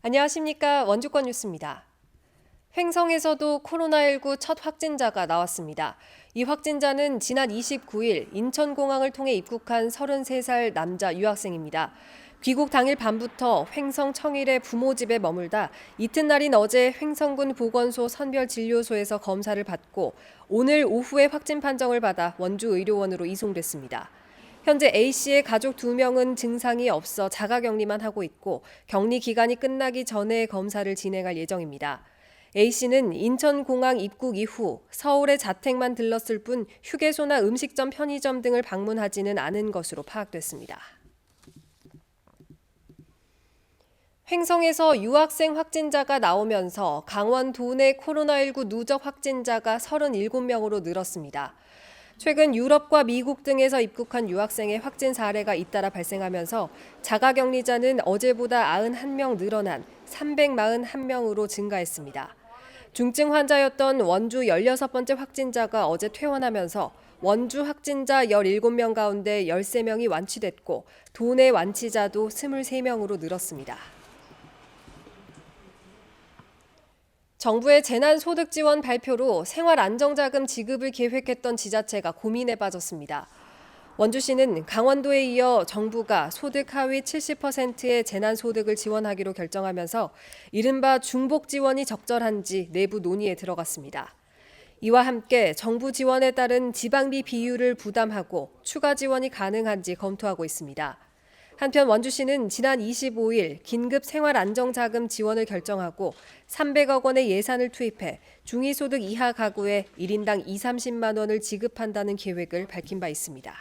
안녕하십니까. 원주권 뉴스입니다. 횡성에서도 코로나19 첫 확진자가 나왔습니다. 이 확진자는 지난 29일 인천공항을 통해 입국한 33살 남자 유학생입니다. 귀국 당일 밤부터 횡성 청일의 부모 집에 머물다 이튿날인 어제 횡성군 보건소 선별진료소에서 검사를 받고 오늘 오후에 확진 판정을 받아 원주의료원으로 이송됐습니다. 현재 A씨의 가족 2명은 증상이 없어 자가격리만 하고 있고 격리 기간이 끝나기 전에 검사를 진행할 예정입니다. A씨는 인천공항 입국 이후 서울에 자택만 들렀을 뿐 휴게소나 음식점, 편의점 등을 방문하지는 않은 것으로 파악됐습니다. 횡성에서 유학생 확진자가 나오면서 강원도 내 코로나19 누적 확진자가 37명으로 늘었습니다. 최근 유럽과 미국 등에서 입국한 유학생의 확진 사례가 잇따라 발생하면서 자가격리자는 어제보다 91명 늘어난 341명으로 증가했습니다. 중증 환자였던 원주 16번째 확진자가 어제 퇴원하면서 원주 확진자 17명 가운데 13명이 완치됐고 도내 완치자도 23명으로 늘었습니다. 정부의 재난소득 지원 발표로 생활안정자금 지급을 계획했던 지자체가 고민에 빠졌습니다. 원주시는 강원도에 이어 정부가 소득 하위 70%의 재난소득을 지원하기로 결정하면서 이른바 중복 지원이 적절한지 내부 논의에 들어갔습니다. 이와 함께 정부 지원에 따른 지방비 비율을 부담하고 추가 지원이 가능한지 검토하고 있습니다. 한편 원주시는 지난 25일 긴급 생활안정자금 지원을 결정하고 300억 원의 예산을 투입해 중위소득 이하 가구에 1인당 230만 원을 지급한다는 계획을 밝힌 바 있습니다.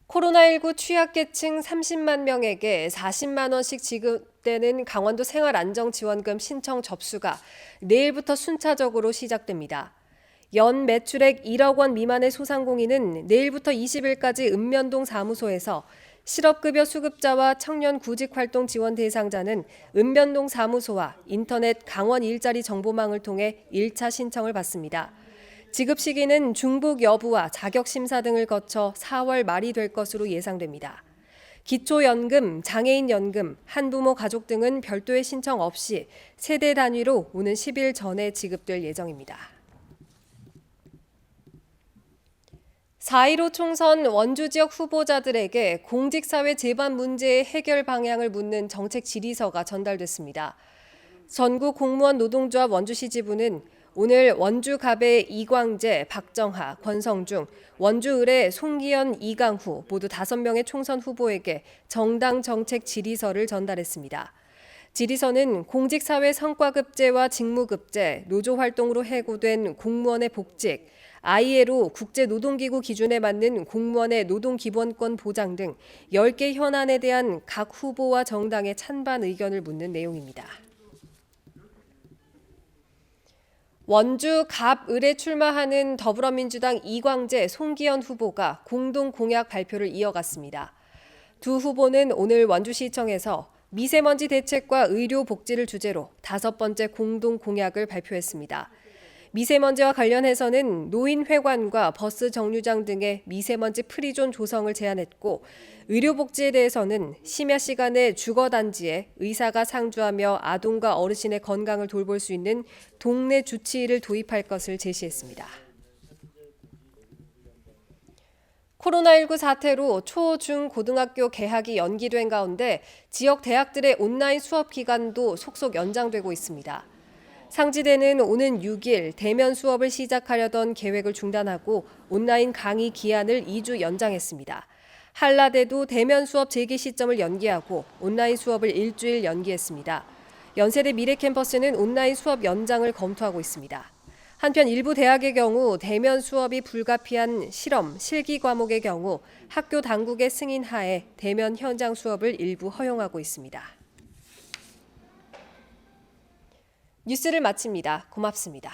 코로나19 취약계층 30만 명에게 40만 원씩 지급되는 강원도 생활안정지원금 신청 접수가 내일부터 순차적으로 시작됩니다. 연 매출액 1억 원 미만의 소상공인은 내일부터 20일까지 읍면동 사무소에서 실업급여 수급자와 청년 구직활동 지원 대상자는 읍면동 사무소와 인터넷 강원 일자리 정보망을 통해 1차 신청을 받습니다. 지급 시기는 중복 여부와 자격심사 등을 거쳐 4월 말이 될 것으로 예상됩니다. 기초연금, 장애인연금, 한부모 가족 등은 별도의 신청 없이 세대 단위로 오는 10일 전에 지급될 예정입니다. 4.15 총선 원주 지역 후보자들에게 공직사회 제반 문제의 해결 방향을 묻는 정책 질의서가 전달됐습니다. 전국 공무원 노동조합 원주시 지부는 오늘 원주갑의 이광재, 박정하, 권성중, 원주을의 송기현, 이강후 모두 5명의 총선 후보에게 정당 정책 질의서를 전달했습니다. 질의서는 공직사회 성과급제와 직무급제, 노조활동으로 해고된 공무원의 복직, ILO 국제노동기구 기준에 맞는 공무원의 노동기본권 보장 등 10개 현안에 대한 각 후보와 정당의 찬반 의견을 묻는 내용입니다. 원주 갑을에 출마하는 더불어민주당 이광재, 송기현 후보가 공동 공약 발표를 이어갔습니다. 두 후보는 오늘 원주시청에서 미세먼지 대책과 의료 복지를 주제로 5번째 공동 공약을 발표했습니다. 미세먼지와 관련해서는 노인회관과 버스 정류장 등의 미세먼지 프리존 조성을 제안했고 의료복지에 대해서는 심야 시간에 주거단지에 의사가 상주하며 아동과 어르신의 건강을 돌볼 수 있는 동네 주치의를 도입할 것을 제시했습니다. 코로나19 사태로 초, 중, 고등학교 개학이 연기된 가운데 지역 대학들의 온라인 수업 기간도 속속 연장되고 있습니다. 상지대는 오는 6일 대면 수업을 시작하려던 계획을 중단하고 온라인 강의 기한을 2주 연장했습니다. 한라대도 대면 수업 재개 시점을 연기하고 온라인 수업을 일주일 연기했습니다. 연세대 미래캠퍼스는 온라인 수업 연장을 검토하고 있습니다. 한편 일부 대학의 경우 대면 수업이 불가피한 실험, 실기 과목의 경우 학교 당국의 승인 하에 대면 현장 수업을 일부 허용하고 있습니다. 뉴스를 마칩니다. 고맙습니다.